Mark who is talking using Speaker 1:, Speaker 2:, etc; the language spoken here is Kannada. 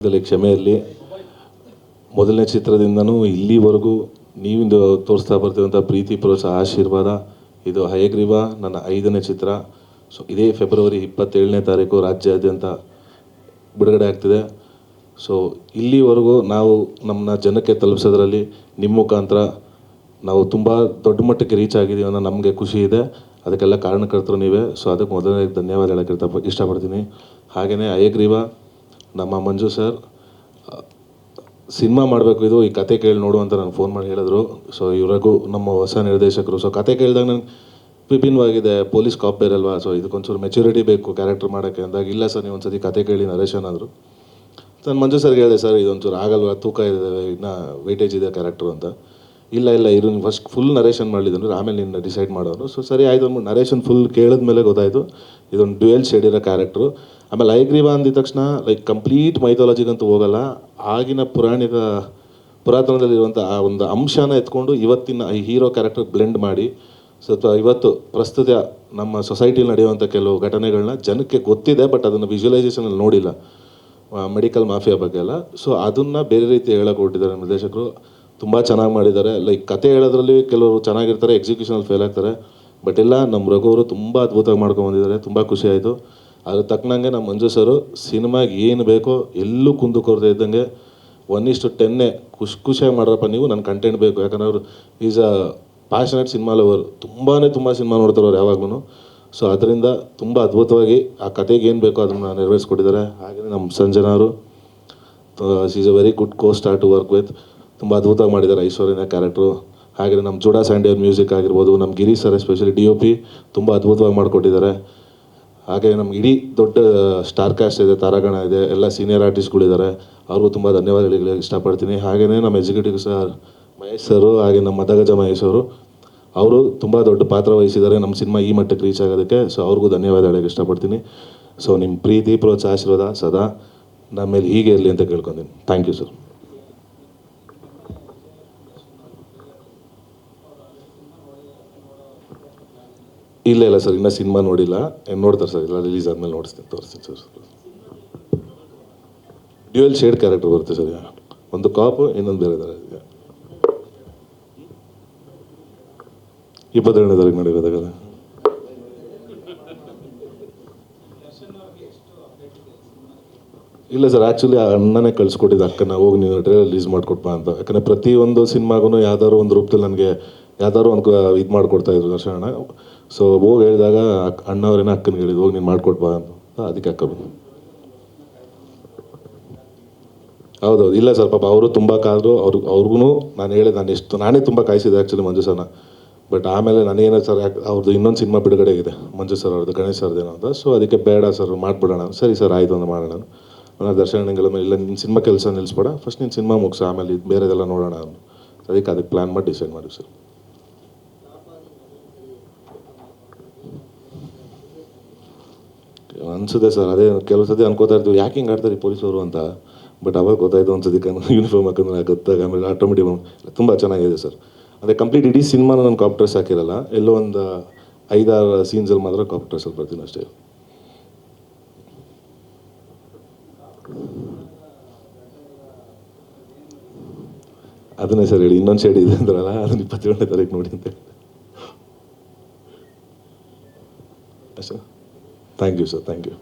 Speaker 1: ಕ್ಷಮೆ ಇರಲಿ. ಮೊದಲನೇ ಚಿತ್ರದಿಂದನೂ ಇಲ್ಲಿವರೆಗೂ ನೀವಿಂದು ತೋರಿಸ್ತಾ ಬರ್ತಿರುವಂಥ ಪ್ರೀತಿ ಪ್ರೋತ್ಸಾಹ ಆಶೀರ್ವಾದ, ಇದು ಹಯಗ್ರೀವ ನನ್ನ 5ನೇ ಚಿತ್ರ. ಸೊ ಇದೇ ಫೆಬ್ರವರಿ 27ನೇ ತಾರೀಕು ರಾಜ್ಯಾದ್ಯಂತ ಬಿಡುಗಡೆ ಆಗ್ತಿದೆ. ಸೊ ಇಲ್ಲಿವರೆಗೂ ನಾವು ನಮ್ಮನ್ನ ಜನಕ್ಕೆ ತಲುಪಿಸೋದ್ರಲ್ಲಿ ನಿಮ್ಮ ಮುಖಾಂತರ ನಾವು ತುಂಬ ದೊಡ್ಡ ಮಟ್ಟಕ್ಕೆ ರೀಚ್ ಆಗಿದ್ದೀವಿ ಅನ್ನೋ ನಮಗೆ ಖುಷಿ ಇದೆ. ಅದಕ್ಕೆಲ್ಲ ಕಾರಣಕರ್ತರು ನೀವೇ. ಸೊ ಅದಕ್ಕೆ ಮೊದಲನೇ ಧನ್ಯವಾದ ಹೇಳೋಕ್ಕೆ ಇಷ್ಟಪಡ್ತೀನಿ. ಹಾಗೆಯೇ ಹಯಗ್ರೀವ ನಮ್ಮ ಮಂಜು ಸರ್ ಸಿನಿಮಾ ಮಾಡಬೇಕು, ಇದು ಈ ಕತೆ ಕೇಳಿ ನೋಡು ಅಂತ ನನಗೆ ಫೋನ್ ಮಾಡಿ ಹೇಳಿದ್ರು. ಸೊ ಇವ್ರಿಗೂ ನಮ್ಮ ಹೊಸ ನಿರ್ದೇಶಕರು. ಸೊ ಕತೆ ಕೇಳಿದಾಗ ನನಗೆ ವಿಭಿನ್ನವಾಗಿದೆ, ಪೊಲೀಸ್ ಕಾಪ್ ಬೇರೆ ಅಲ್ವಾ, ಸೊ ಇದಕ್ಕೊಂಚೂರು ಮೆಚುರಿಟಿ ಬೇಕು ಕ್ಯಾರೆಕ್ಟರ್ ಮಾಡೋಕ್ಕೆ ಅಂದಾಗ, ಇಲ್ಲ ಸರ್ ನೀವು ಒಂದ್ಸತಿ ಕತೆ ಕೇಳಿ ನರೇಶನ್ ಆದರು. ನಾನು ಮಂಜು ಸರ್ಗೆ ಹೇಳಿದೆ, ಸರ್ ಇದೊಂಚೂರು ಆಗಲ್ವಾ, ತೂಕ ಇದೆ, ಇನ್ನೂ ವೆಯ್ಟೇಜ್ ಇದೆ ಕ್ಯಾರೆಕ್ಟ್ರು ಅಂತ. ಇಲ್ಲ ಇರು ಫಸ್ಟ್ ಫುಲ್ ನರೇಷನ್ ಮಾಡಲಿದ್ರು, ಆಮೇಲೆ ನಿನ್ನ ಡಿಸೈಡ್ ಮಾಡೋರು. ಸೊ ಸರಿ ಆಯಿತು ಅಂದ್ಬಿಟ್ಟು ನರೇಷನ್ ಫುಲ್ ಕೇಳಿದ್ಮೇಲೆ ಗೊತ್ತಾಯಿತು ಇದೊಂದು ಡ್ಯುಯಲ್ ಶೇಡ್ ಇರೋ ಕ್ಯಾರೆಕ್ಟ್ರು. ಆಮೇಲೆ ಹಯಗ್ರೀವ ಅಂದಿದ ತಕ್ಷಣ ಲೈಕ್ ಕಂಪ್ಲೀಟ್ ಮೈಥಾಲಜಿಗಂತೂ ಹೋಗಲ್ಲ, ಆಗಿನ ಪುರಾತನದಲ್ಲಿರುವಂಥ ಆ ಒಂದು ಅಂಶನ ಎತ್ಕೊಂಡು ಇವತ್ತಿನ ಈ ಹೀರೋ ಕ್ಯಾರೆಕ್ಟರ್ ಬ್ಲೆಂಡ್ ಮಾಡಿ ಸ್ವಲ್ಪ ಇವತ್ತು ಪ್ರಸ್ತುತ ನಮ್ಮ ಸೊಸೈಟಿಲಿ ನಡೆಯುವಂಥ ಕೆಲವು ಘಟನೆಗಳನ್ನ ಜನಕ್ಕೆ ಗೊತ್ತಿದೆ, ಬಟ್ ಅದನ್ನು ವಿಜುವಲೈಸೇಷನಲ್ಲಿ ನೋಡಿಲ್ಲ, ಮೆಡಿಕಲ್ ಮಾಫಿಯಾ ಬಗ್ಗೆ ಎಲ್ಲ. ಸೊ ಅದನ್ನು ಬೇರೆ ರೀತಿ ಹೇಳಕ್ಕೆ ಹೊರಟಿದ್ದಾರೆ ನಿರ್ದೇಶಕರು. ತುಂಬ ಚೆನ್ನಾಗಿ ಮಾಡಿದ್ದಾರೆ. ಲೈಕ್ ಕತೆ ಹೇಳೋದ್ರಲ್ಲಿ ಕೆಲವರು ಚೆನ್ನಾಗಿರ್ತಾರೆ, ಎಕ್ಸಿಕ್ಯೂಷನಲ್ಲಿ ಫೇಲ್ ಆಗ್ತಾರೆ. ಬಟ್ ಎಲ್ಲ ನಮ್ಮ ರಘುವರು ತುಂಬ ಅದ್ಭುತವಾಗಿ ಮಾಡ್ಕೊಂಡ್ಬಂದಿದ್ದಾರೆ, ತುಂಬ ಖುಷಿ ಆಯಿತು. ಅದ್ರ ತಕ್ಕನಂಗೆ ನಮ್ಮ ಮಂಜು ಸರು ಸಿನಿಮಾಗೆ ಏನು ಬೇಕೋ ಎಲ್ಲೂ ಕುಂದು ಕೊರತೆ ಇದ್ದಂಗೆ 1:10 ಖುಷಿಯಾಗಿ ಮಾಡ್ರಪ್ಪ ನೀವು, ನನ್ನ ಕಂಟೆಂಟ್ ಬೇಕು. ಯಾಕಂದ್ರೆ ಅವರು is a passionate cinema lover, ತುಂಬ ಸಿನಿಮಾ ನೋಡ್ತಾರವ್ರು ಯಾವಾಗ್ಲೂ. ಸೊ ಅದರಿಂದ ತುಂಬ ಅದ್ಭುತವಾಗಿ ಆ ಕತೆಗೆ ಏನು ಬೇಕೋ ಅದನ್ನು ನೆರವೇರಿಸ್ಕೊಟ್ಟಿದ್ದಾರೆ. ಹಾಗೆಯೇ ನಮ್ಮ ಸಂಜನಾ ಅವರು is a very good costar to work with, ತುಂಬ ಅದ್ಭುತವಾಗಿ ಮಾಡಿದ್ದಾರೆ ಐಶ್ವರ್ಯನ ಕ್ಯಾರೆಕ್ಟ್ರು. ಹಾಗೆಯೇ ನಮ್ಮ ಜುಡಾ ಸ್ಯಾಂಡಿ ಅವ್ರ ಮ್ಯೂಸಿಕ್ ಆಗಿರ್ಬೋದು, ನಮ್ಮ ಗಿರಿ ಸರ್ ಎಸ್ಪೆಷಲಿ DOP ತುಂಬ ಅದ್ಭುತವಾಗಿ ಮಾಡಿಕೊಟ್ಟಿದ್ದಾರೆ. ಹಾಗೆ ನಮ್ಗೆ ಇಡೀ ದೊಡ್ಡ ಸ್ಟಾರ್ ಕಾಸ್ಟ್ ಇದೆ, ತಾರಾಗಣ ಇದೆ, ಎಲ್ಲ ಸೀನಿಯರ್ ಆರ್ಟಿಸ್ಟ್ಗಳಿದ್ದಾರೆ, ಅವ್ರಿಗೂ ತುಂಬ ಧನ್ಯವಾದ ಹೇಳಲಿಕ್ಕೆ ಇಷ್ಟಪಡ್ತೀನಿ. ಹಾಗೆಯೇ ನಮ್ಮ ಎಕ್ಸಿಕ್ಯೂಟಿವ್ ಸರ್ ಮಹೇಶ್ ಸರು, ಹಾಗೆ ನಮ್ಮ ಮದಗಜ ಮಹೇಶ್ ಅವರು ತುಂಬ ದೊಡ್ಡ ಪಾತ್ರ ವಹಿಸಿದ್ದಾರೆ ನಮ್ಮ ಸಿನಿಮಾ ಈ ಮಟ್ಟಕ್ಕೆ ರೀಚ್ ಆಗೋದಕ್ಕೆ. ಸೊ ಅವ್ರಿಗೂ ಧನ್ಯವಾದ ಹೇಳೋಕ್ಕೆ ಇಷ್ಟಪಡ್ತೀನಿ. ಸೊ ನಿಮ್ಮ ಪ್ರೀತಿ ಪ್ರೋತ್ಸಾಹ ಆಶೀರ್ವಾದ ಸದಾ ನಮ್ಮ ಮೇಲೆ ಹೀಗೆ ಇರಲಿ ಅಂತ ಕೇಳ್ಕೊತೀನಿ. Thank you sir. ಇಲ್ಲ ಸರ್, ಇನ್ನೂ ಸಿನಿಮಾ ನೋಡಿಲ್ಲ, ನೋಡ್ತಾರೆ ಸರ್, ಇಲ್ಲ ರಿಲೀಸ್ ಆದಮೇಲೆ ತೋರಿಸ್ತೀನಿ ಸರ್. ಡ್ಯುಯಲ್ ಶೇಡ್ ಕ್ಯಾರೆಕ್ಟರ್ ಬರುತ್ತೆ ಸರ್, ಒಂದು ಕಾಪು ಇನ್ನೊಂದು ಬೇರೆ ಥರ ಇದೆ. 22ನೇ ತಾರೀಕು ನಡೆಯೋದಾಗ ಇಲ್ಲ ಸರ್, ಆ್ಯಕ್ಚುಲಿ ಆ ಅಣ್ಣನೇ ಕಳಿಸ್ಕೊಟ್ಟಿದ್ದೆ ಅಕ್ಕನ, ಹೋಗಿ ನೀವು ಟ್ರೈಲರ್ ರಿಲೀಸ್ ಮಾಡಿಕೊಟ್ಬಾ ಅಂತ. ಯಾಕಂದರೆ ಪ್ರತಿಯೊಂದು ಸಿನಿಮಾಗೂ ಯಾವ್ದಾದ್ರು ಒಂದು ರೂಪದಲ್ಲಿ ನನಗೆ ಯಾವ್ದಾದ್ರು ಒಂದು ಇದು ಮಾಡಿಕೊಡ್ತಾಯಿದ್ರು ದರ್ಶನ ಅಣ್ಣ. ಸೊ ಹೋಗಿ ಹೇಳಿದಾಗ ಅಣ್ಣವ್ರೇನೋ ಅಕ್ಕನಿಗೆ ಹೇಳಿದ್ರು, ಹೋಗಿ ನೀನು ಮಾಡಿಕೊಟ್ಬಾ ಅಂತ, ಅದಕ್ಕೆ ಅಕ್ಕ ಬಂದು. ಹೌದೌದು, ಇಲ್ಲ ಸರ್ ಪಾಪ ಅವರು ತುಂಬ ಕಾದ್ರು, ಅವ್ರಿಗೂ ನಾನು ಹೇಳಿದೆ, ನಾನೇ ತುಂಬ ಕಾಯಿಸಿದೆ ಆ್ಯಕ್ಚುಲಿ ಮಂಜು ಸರ್ನ. ಬಟ್ ಆಮೇಲೆ ನನಗೇನೋ ಸರ್ ಅವ್ರದ್ದು ಇನ್ನೊಂದು ಸಿನಿಮಾ ಬಿಡುಗಡೆ ಆಗಿದೆ ಮಂಜು ಸರ್ ಅವ್ರದ್ದು, ಗಣೇಶ್ ಸರ್ದೇನೋ ಅಂತ. ಸೊ ಅದಕ್ಕೆ ಬೇಡ ಸರ್ ಮಾಡಿಬಿಡೋಣ. ಸರಿ ಸರ್ ಆಯಿತು ಅಂತ ಮಾಡೋಣ. ನಾನು ದರ್ಶನಗಳ ಮೇಲೆ ಇಲ್ಲ, ನಿನ್ನ ಸಿನಿಮಾ ಕೆಲಸ ನಿಲ್ಲಿಸ್ಬೇಡ, ಫಸ್ಟ್ ನಿನ್ನ ಸಿನಿಮಾ ಮುಗಿಸು, ಆಮೇಲೆ ಇದು ಬೇರೆದೆಲ್ಲ ನೋಡೋಣ ಅಂತ. ಅದಕ್ಕೆ ಪ್ಲ್ಯಾನ್ ಮಾಡಿ ಡಿಸೈಡ್ ಮಾಡಿ ಸರ್. ಅನಿಸುತ್ತೆ ಸರ್, ಅದೇ ಕೆಲವು ಸತಿ ಅನ್ಕೋತಾ ಇರ್ತೀವಿ ಯಾಕೆ ಹಿಂಗೆ ಆಡ್ತಾರೆ ಈ ಪೊಲೀಸವರು ಅಂತ. ಬಟ್ ಅವಾಗ ಗೊತ್ತಾಯಿತು ಒಂದು ಸತಿ ಯೂನಿಫಾರ್ಮ್ ಹಾಕಿದ್ರೆ ಗೊತ್ತಾಗ ಆಮೇಲೆ ಆಟೋಮೆಟಿಕ್ ತುಂಬ ಚೆನ್ನಾಗಿದೆ ಸರ್. ಅದೇ ಕಂಪ್ಲೀಟ್ ಇಡೀ ಸಿನಿಮಾನ ನಾನು ಕಾಪ್ಟರ್ಸ್ ಹಾಕಿರಲ್ಲ, ಎಲ್ಲೋ ಒಂದು 5-6 ಸೀನ್ಸಲ್ಲಿ ಮಾತ್ರ ಕಾಪ್ಟರ್ಸಲ್ಲಿ ಬರ್ತೀನಿ ಅಷ್ಟೇ. ಅದನ್ನೇ ಸರ್ ಹೇಳಿ, ಇನ್ನೊಂದು ಶೇಡ್ ಇದೆ ಅಂದ್ರಲ್ಲ, ಅದನ್ನು 27ನೇ ತಾರೀಕು ನೋಡಿ ಅಂತ. ಅಷ್ಟೇ. Thank you sir, thank you.